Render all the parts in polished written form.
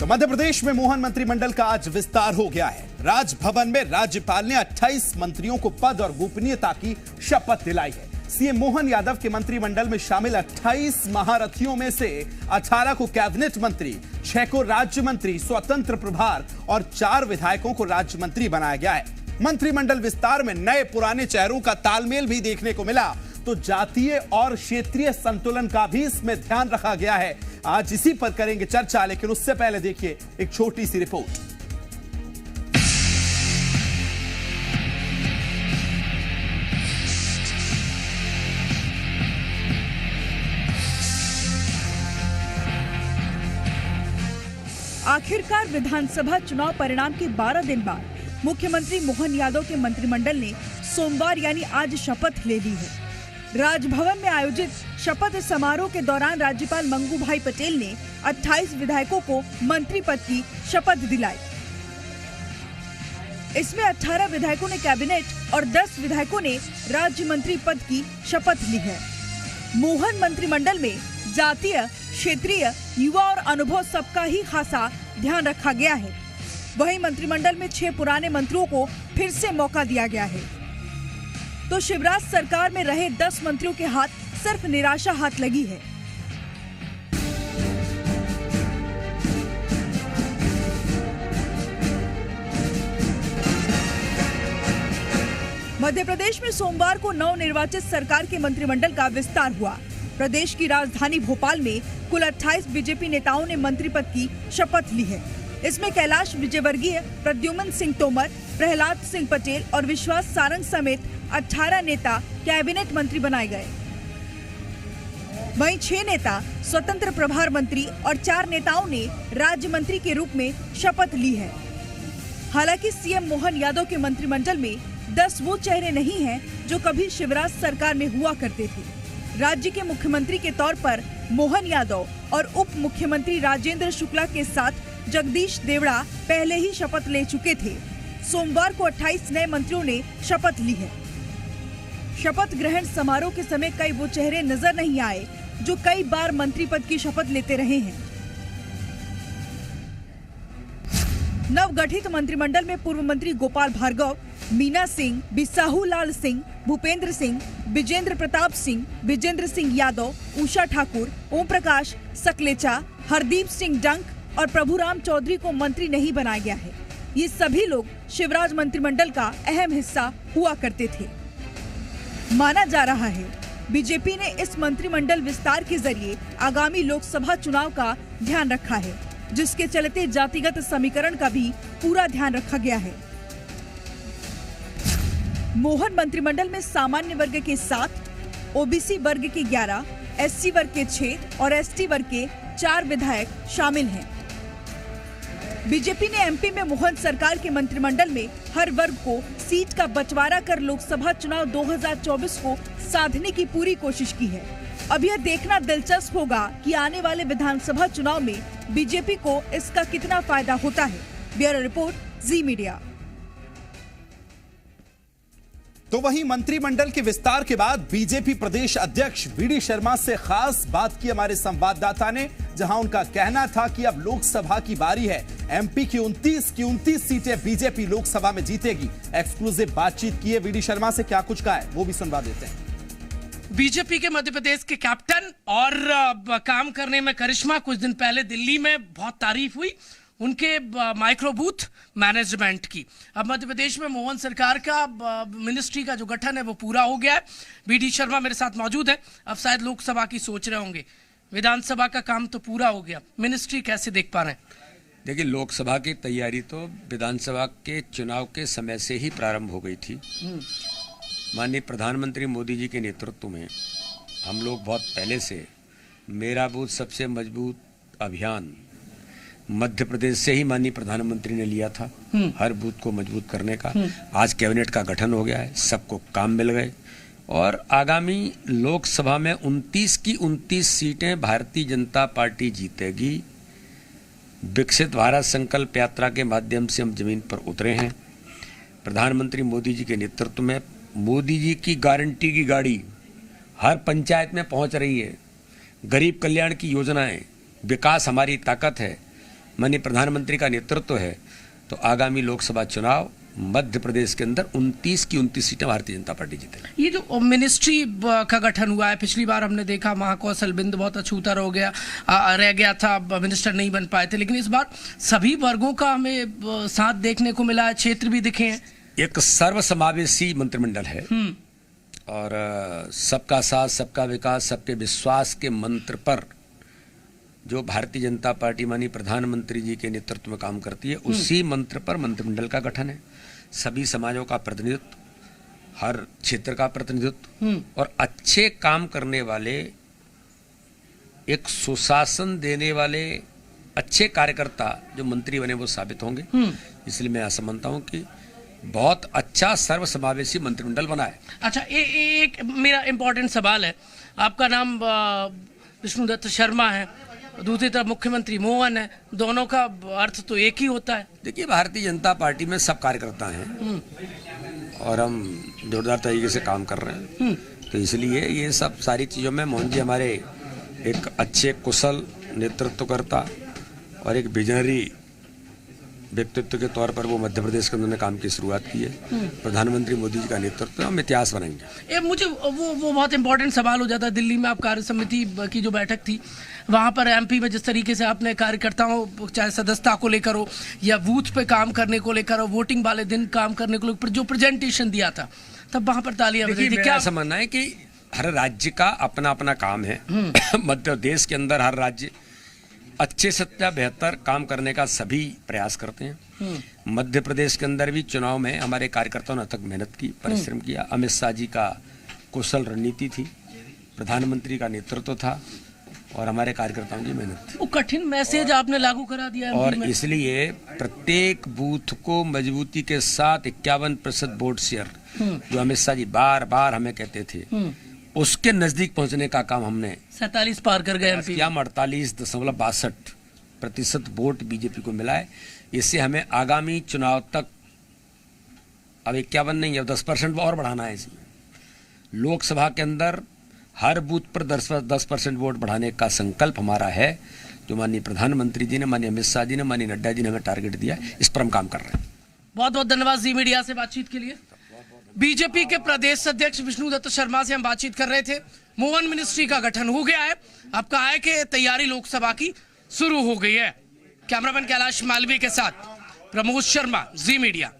तो मध्य प्रदेश में मोहन मंत्रिमंडल का आज विस्तार हो गया है। राजभवन में राज्यपाल ने 28 मंत्रियों को पद और गोपनीयता की शपथ दिलाई है। सीएम मोहन यादव के मंत्रिमंडल में शामिल 28 महारथियों में से 18 को कैबिनेट मंत्री, 6 को राज्य मंत्री स्वतंत्र प्रभार और 4 विधायकों को राज्य मंत्री बनाया गया है। मंत्रिमंडल विस्तार में नए पुराने चेहरों का तालमेल भी देखने को मिला, तो जातीय और क्षेत्रीय संतुलन का भी इसमें ध्यान रखा गया है। आज इसी पर करेंगे चर्चा, लेकिन उससे पहले देखिए एक छोटी सी रिपोर्ट। आखिरकार विधानसभा चुनाव परिणाम के 12 दिन बाद मुख्यमंत्री मोहन यादव के मंत्रिमंडल ने सोमवार यानी आज शपथ ले ली है। राजभवन में आयोजित शपथ समारोह के दौरान राज्यपाल मंगू भाई पटेल ने 28 विधायकों को मंत्री पद की शपथ दिलाई। इसमें 18 विधायकों ने कैबिनेट और 10 विधायकों ने राज्य मंत्री पद की शपथ ली है। मोहन मंत्रिमंडल में जातीय, क्षेत्रीय, युवा और अनुभव सबका ही खासा ध्यान रखा गया है। वहीं मंत्रिमंडल में 6 पुराने मंत्रियों को फिर से मौका दिया गया है, तो शिवराज सरकार में रहे 10 मंत्रियों के हाथ सिर्फ निराशा हाथ लगी है। मध्य प्रदेश में सोमवार को नवनिर्वाचित सरकार के मंत्रिमंडल का विस्तार हुआ। प्रदेश की राजधानी भोपाल में कुल 28 बीजेपी नेताओं ने मंत्री पद की शपथ ली है। इसमें कैलाश विजयवर्गीय, प्रद्युमन सिंह तोमर, प्रहलाद सिंह पटेल और विश्वास सारंग समेत 18 नेता कैबिनेट मंत्री बनाए गए। वहीं 6 नेता स्वतंत्र प्रभार मंत्री और 4 नेताओं ने राज्य मंत्री के रूप में शपथ ली है। हालांकि सीएम मोहन यादव के मंत्रिमंडल में 10 वो चेहरे नहीं हैं जो कभी शिवराज सरकार में हुआ करते थे। राज्य के मुख्यमंत्री के तौर पर मोहन यादव और उप मुख्यमंत्री राजेंद्र शुक्ला के साथ जगदीश देवड़ा पहले ही शपथ ले चुके थे। सोमवार को 28 नए मंत्रियों ने शपथ ली है। शपथ ग्रहण समारोह के समय कई वो चेहरे नजर नहीं आए जो कई बार मंत्री पद की शपथ लेते रहे हैं। नवगठित मंत्रिमंडल में पूर्व मंत्री गोपाल भार्गव, मीना सिंह, बिसाहू लाल सिंह, भूपेंद्र सिंह, विजेंद्र प्रताप सिंह, विजेंद्र सिंह यादव, उषा ठाकुर, ओम प्रकाश सकलेचा, हरदीप सिंह डंक और प्रभुराम चौधरी को मंत्री नहीं बनाया गया है। ये सभी लोग शिवराज मंत्रिमंडल का अहम हिस्सा हुआ करते थे। माना जा रहा है बीजेपी ने इस मंत्रिमंडल विस्तार के जरिए आगामी लोकसभा चुनाव का ध्यान रखा है, जिसके चलते जातिगत समीकरण का भी पूरा ध्यान रखा गया है। मोहन मंत्रिमंडल में सामान्य वर्ग के 7, ओबीसी वर्ग के 11, एससी वर्ग के 6 और एसटी वर्ग के 4 विधायक शामिल हैं। बीजेपी ने एमपी में मोहन सरकार के मंत्रिमंडल में हर वर्ग को सीट का बंटवारा कर लोकसभा चुनाव 2024 को साधने की पूरी कोशिश की है। अब यह देखना दिलचस्प होगा कि आने वाले विधानसभा चुनाव में बीजेपी को इसका कितना फायदा होता है। ब्यूरो रिपोर्ट, जी मीडिया। तो वहीं मंत्रिमंडल के विस्तार के बाद बीजेपी प्रदेश अध्यक्ष वीडी शर्मा से खास बात की हमारे संवाददाता ने, जहां उनका कहना था कि अब लोकसभा की बारी है। एमपी की 29 सीटें बीजेपी लोकसभा में जीतेगी। एक्सक्लूसिव बातचीत की है वीडी शर्मा से, क्या कुछ कहा है वो भी सुनवा देते हैं। बीजेपी के मध्य प्रदेश के कैप्टन और काम करने में करिश्मा, कुछ दिन पहले दिल्ली में बहुत तारीफ हुई उनके माइक्रो बूथ मैनेजमेंट की। अब मध्य प्रदेश में मोहन सरकार का मिनिस्ट्री का जो गठन है वो पूरा हो गया है। वीडी शर्मा मेरे साथ मौजूद है। अब शायद लोकसभा की सोच रहे होंगे, विधानसभा का काम तो पूरा हो गया, मिनिस्ट्री कैसे देख पा रहे हैं? देखिए, लोकसभा की तैयारी तो विधानसभा के चुनाव के समय से ही प्रारंभ हो गई थी। माननीय प्रधानमंत्री मोदी जी के नेतृत्व में हम लोग बहुत पहले से मेरा बूथ सबसे मजबूत अभियान मध्य प्रदेश से ही माननीय प्रधानमंत्री ने लिया था, हर बूथ को मजबूत करने का। आज कैबिनेट का गठन हो गया है, सबको काम मिल गए और आगामी लोकसभा में 29 की 29 सीटें भारतीय जनता पार्टी जीतेगी। विकसित भारत संकल्प यात्रा के माध्यम से हम जमीन पर उतरे हैं। प्रधानमंत्री मोदी जी के नेतृत्व में मोदी जी की गारंटी की गाड़ी हर पंचायत में पहुंच रही है। गरीब कल्याण की योजनाएं, विकास हमारी ताकत है। माननीय प्रधानमंत्री का नेतृत्व है तो आगामी लोकसभा चुनाव मध्य प्रदेश के अंदर 29 की 29 सीटें भारतीय जनता पार्टी जीतेगी। ये जो मिनिस्ट्री का गठन हुआ है, पिछली बार हमने देखा महाकौशल बिंद बहुत अछूता रह गया था, मिनिस्टर नहीं बन पाए थे, लेकिन इस बार सभी वर्गों का हमें साथ देखने को मिला है, क्षेत्र भी दिखे हैं। एक सर्वसमावेशी मंत्रिमंडल है और सबका साथ सबका विकास सबके विश्वास के मंत्र पर जो भारतीय जनता पार्टी माननीय प्रधानमंत्री जी के नेतृत्व में काम करती है, उसी मंत्र पर मंत्रिमंडल का गठन है। सभी समाजों का प्रतिनिधित्व, हर क्षेत्र का प्रतिनिधित्व और अच्छे काम करने वाले, एक सुशासन देने वाले अच्छे कार्यकर्ता जो मंत्री बने वो साबित होंगे। इसलिए मैं ऐसा मानता हूं कि बहुत अच्छा सर्वसमावेशी मंत्रिमंडल बना है। अच्छा, एक मेरा इंपॉर्टेंट सवाल है, आपका नाम विष्णुदत्त शर्मा है, दूसरी तरफ मुख्यमंत्री मोहन है, दोनों का अर्थ तो एक ही होता है। देखिए, भारतीय जनता पार्टी में सब कार्यकर्ता हैं और हम जोरदार तरीके से काम कर रहे हैं, तो इसलिए ये सब सारी चीज़ों में मोहन जी हमारे एक अच्छे कुशल नेतृत्वकर्ता और एक विजनरी व्यक्तित्व के तौर पर वो मध्य प्रदेश के उन्होंने काम की शुरुआत की है। प्रधानमंत्री मोदी जी का नेतृत्व हम इतिहास बनाएंगे। मुझे वो बहुत इंपॉर्टेंट सवाल हो जाता है, दिल्ली में आप कार्य समिति की जो बैठक थी वहाँ पर एमपी में जिस तरीके से आपने कार्यकर्ताओं, चाहे सदस्यता को लेकर हो या बूथ पे काम करने को लेकर हो, वोटिंग वाले दिन काम करने को लेकर जो प्रेजेंटेशन दिया था, तब वहाँ पर तालियां बजी थी। क्या समझना है कि हर राज्य का अपना अपना काम है। मध्य प्रदेश के अंदर हर राज्य अच्छे से बेहतर काम करने का सभी प्रयास करते हैं। मध्य प्रदेश के अंदर भी चुनाव में हमारे कार्यकर्ताओं ने अथक मेहनत की, परिश्रम किया। अमित शाह जी का कुशल रणनीति थी, प्रधानमंत्री का नेतृत्व था और हमारे कार्यकर्ताओं की मेहनत थी। वो कठिन मैसेज आपने लागू करा दिया और इसलिए प्रत्येक बूथ को मजबूती के साथ 51% वोट शेयर जो अमित शाह जी बार बार हमें कहते थे, उसके नजदीक पहुंचने का काम हमने 47 पार कर गए। 48.62% वोट बीजेपी को मिला है। इससे हमें आगामी चुनाव तक अब 51 नहीं, अब 10% और बढ़ाना है। इसमें लोकसभा के अंदर हर बूथ पर 10% वोट बढ़ाने का संकल्प हमारा है, जो माननीय प्रधानमंत्री जी ने, माननीय अमित शाह जी ने, माननीय नड्डा जी ने हमें टारगेट दिया है। इस पर हम काम कर रहे हैं। बहुत बहुत धन्यवाद जी मीडिया से बातचीत के लिए। बीजेपी के प्रदेश अध्यक्ष विष्णुदत्त शर्मा से हम बातचीत कर रहे थे। मोहन मिनिस्ट्री का गठन हो गया है, अब कहा है कि तैयारी लोकसभा की शुरू हो गई है। कैमरामैन कैलाश मालवीय के साथ प्रमोद शर्मा, जी मीडिया।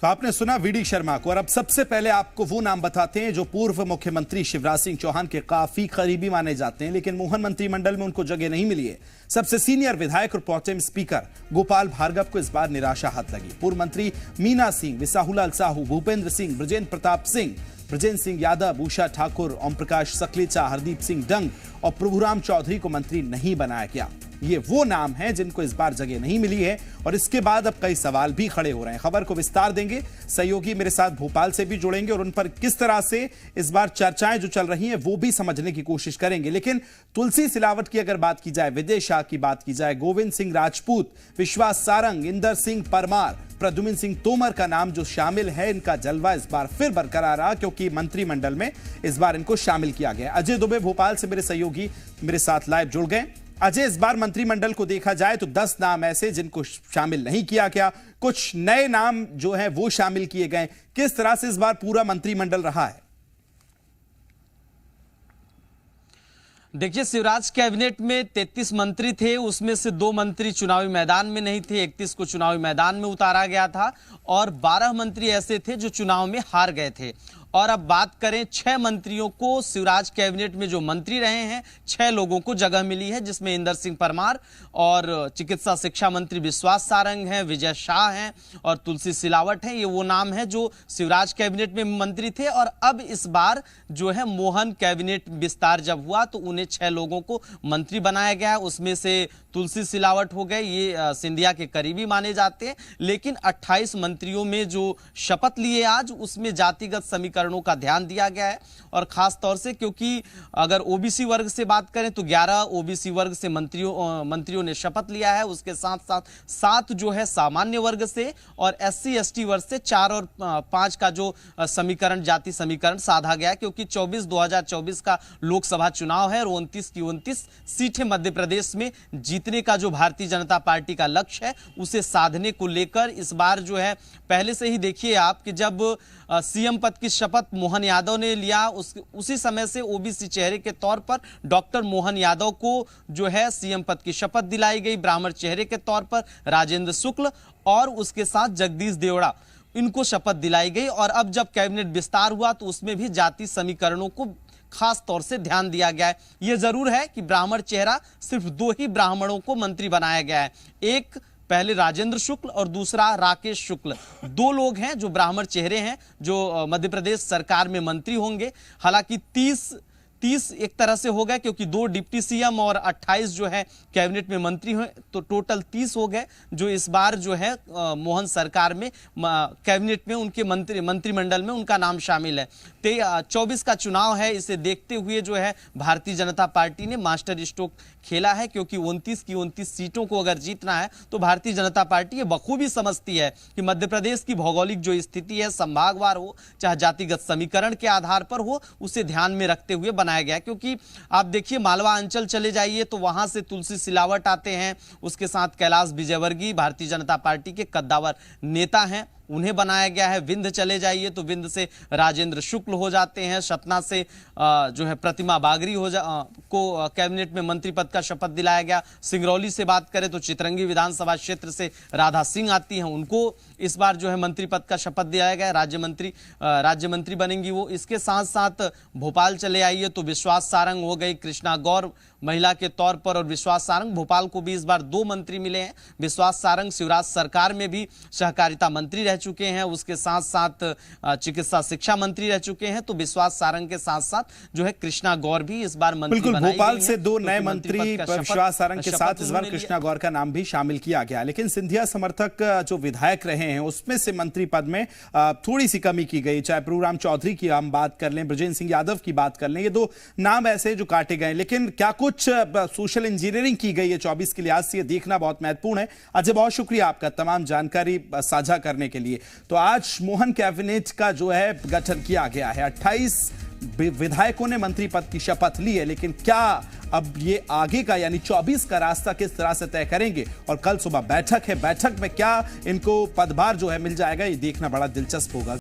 तो आपने सुना वीडी शर्मा को, और अब सबसे पहले आपको वो नाम बताते हैं जो पूर्व मुख्यमंत्री शिवराज सिंह चौहान के काफी करीबी माने जाते हैं, लेकिन मोहन मंत्रिमंडल में उनको जगह नहीं मिली है। सबसे सीनियर विधायक और प्रोटेम स्पीकर गोपाल भार्गव को इस बार निराशा हाथ लगी। पूर्व मंत्री मीना सिंह, विसाहुलाल साहू, भूपेंद्र सिंह, ब्रजेंद्र प्रताप सिंह, ब्रजेंद्र सिंह यादव, उषा ठाकुर, ओम प्रकाश सकलेचा, हरदीप सिंह डंग और प्रभुराम चौधरी को मंत्री नहीं बनाया गया। ये वो नाम हैं जिनको इस बार जगह नहीं मिली है और इसके बाद अब कई सवाल भी खड़े हो रहे हैं। खबर को विस्तार देंगे, सहयोगी मेरे साथ भोपाल से भी जुड़ेंगे और उन पर किस तरह से इस बार चर्चाएं जो चल रही हैं वो भी समझने की कोशिश करेंगे। लेकिन तुलसी सिलावट की अगर बात की जाए, विजय शाह की बात की जाए, गोविंद सिंह राजपूत, विश्वास सारंग, इंदर सिंह परमार, प्रद्युम्न सिंह तोमर का नाम जो शामिल है, इनका जलवा इस बार फिर बरकरार रहा क्योंकि मंत्रिमंडल में इस बार इनको शामिल किया गया। अजय दुबे भोपाल से मेरे सहयोगी मेरे साथ लाइव जुड़ गए। अजय, इस बार मंत्रिमंडल को देखा जाए तो 10 नाम ऐसे जिनको शामिल नहीं किया गया, कुछ नए नाम जो हैं वो शामिल किए गए। किस तरह से इस बार पूरा मंत्रिमंडल रहा है? देखिए, शिवराज कैबिनेट में 33 मंत्री थे, उसमें से 2 मंत्री चुनावी मैदान में नहीं थे, 31 को चुनावी मैदान में उतारा गया था और 12 मंत्री ऐसे थे जो चुनाव में हार गए थे। और अब बात करें 6 मंत्रियों को, शिवराज कैबिनेट में जो मंत्री रहे हैं 6 लोगों को जगह मिली है, जिसमें इंदर सिंह परमार और चिकित्सा शिक्षा मंत्री विश्वास सारंग हैं, विजय शाह हैं और तुलसी सिलावट हैं। ये वो नाम है जो शिवराज कैबिनेट में मंत्री थे और अब इस बार जो है मोहन कैबिनेट विस्तार जब हुआ तो उन्हें 6 लोगों को मंत्री बनाया गया है। उसमें से तुलसी सिलावट हो गए, ये सिंधिया के करीबी माने जाते हैं। लेकिन 28 मंत्रियों में जो शपथ लिए आज, उसमें जातिगत समीकरणों का ध्यान दिया गया है और खास तौर से क्योंकि अगर ओबीसी वर्ग से बात करें तो 11 ओबीसी वर्ग से मंत्रियों ने शपथ लिया है। उसके साथ साथ 7 जो है सामान्य वर्ग से और SC ST वर्ग से 4 और 5 का जो समीकरण, जाति समीकरण साधा गया है क्योंकि 2024 का लोकसभा चुनाव है और 29 की 29 सीटें मध्य प्रदेश में जीत जीतने का जो भारतीय जनता पार्टी का लक्ष्य है उसे साधने को लेकर इस बार जो है पहले से ही देखिए आप कि जब सीएम पद की शपथ मोहन यादव ने लिया उसी समय से ओबीसी चेहरे के तौर पर डॉक्टर मोहन यादव को जो है सीएम पद की शपथ दिलाई गई। ब्राह्मण चेहरे के तौर पर राजेंद्र शुक्ल और उसके साथ जगदीश देवड़ा, इनको शपथ दिलाई गई। और अब जब कैबिनेट विस्तार हुआ तो उसमें भी जाति समीकरणों को खास तौर से ध्यान दिया गया है। यह जरूर है कि ब्राह्मण चेहरा सिर्फ 2 ही ब्राह्मणों को मंत्री बनाया गया है, एक पहले राजेंद्र शुक्ल और दूसरा राकेश शुक्ल, 2 लोग हैं जो ब्राह्मण चेहरे हैं जो मध्य प्रदेश सरकार में मंत्री होंगे। हालांकि 30 एक तरह से हो गए क्योंकि 2 डिप्टी सीएम और 28 जो है कैबिनेट में मंत्री हुए, तो टोटल 30 हो गए जो इस बार जो है मोहन सरकार में कैबिनेट में उनके मंत्रिमंडल में उनका नाम शामिल है। 24 का चुनाव है, इसे देखते हुए जो है भारतीय जनता पार्टी ने मास्टर स्ट्रोक खेला है क्योंकि 29 की 29 सीटों को अगर जीतना है तो भारतीय जनता पार्टी ये बखूबी समझती है कि मध्य प्रदेश की भौगोलिक जो स्थिति है, संभागवार हो चाहे जातिगत समीकरण के आधार पर हो, उसे ध्यान में रखते हुए बनाया गया। क्योंकि आप देखिए मालवा अंचल चले जाइए तो वहां से तुलसी सिलावट आते हैं, उसके साथ कैलाश विजयवर्गीय भारतीय जनता पार्टी के कद्दावर नेता हैं, उन्हें बनाया गया है। विंध्य चले जाइए तो विंध्य से राजेंद्र शुक्ल हो जाते हैं, सतना से जो है प्रतिमा बागरी को कैबिनेट में मंत्री पद का शपथ दिलाया गया। सिंगरौली से बात करें तो चितरंगी विधानसभा क्षेत्र से राधा सिंह आती हैं, उनको इस बार जो है मंत्री पद का शपथ दिलाया गया, राज्य मंत्री बनेंगी वो। इसके साथ साथ भोपाल चले आइए तो विश्वास सारंग हो गई, कृष्णा गौर महिला के तौर पर, और विश्वास सारंग भोपाल को भी इस बार 2 मंत्री मिले हैं। विश्वास सारंग शिवराज सरकार में भी सहकारिता मंत्री रह चुके हैं, उसके साथ साथ चिकित्सा शिक्षा मंत्री रह चुके हैं। तो विश्वास सारंग के साथ साथ जो है कृष्णा गौर भी इस बार मंत्री बिल्कुल भोपाल से 2 नए मंत्री विश्वास सारंग के साथ इस बार कृष्णा गौर का नाम भी शामिल किया गया। लेकिन सिंधिया समर्थक जो विधायक रहे हैं उसमें से मंत्री पद में थोड़ी सी कमी की गई, चाहे प्रभुराम चौधरी की हम बात कर लें, ब्रजेंद्र सिंह यादव की बात कर लें, ये 2 नाम ऐसे जो काटे गए। लेकिन क्या कुछ सोशल इंजीनियरिंग की गई है 24 के लिहाज से, ये देखना बहुत महत्वपूर्ण है। अजय, बहुत शुक्रिया आपका तमाम जानकारी साझा करने के लिए। तो आज मोहन कैबिनेट का जो है गठन किया गया है, 28 विधायकों ने मंत्री पद की शपथ ली है। लेकिन क्या अब ये आगे का यानी 24 का रास्ता किस तरह से तय करेंगे, और कल सुबह बैठक है, बैठक में क्या इनको पदभार जो है मिल जाएगा, ये देखना बड़ा दिलचस्प होगा।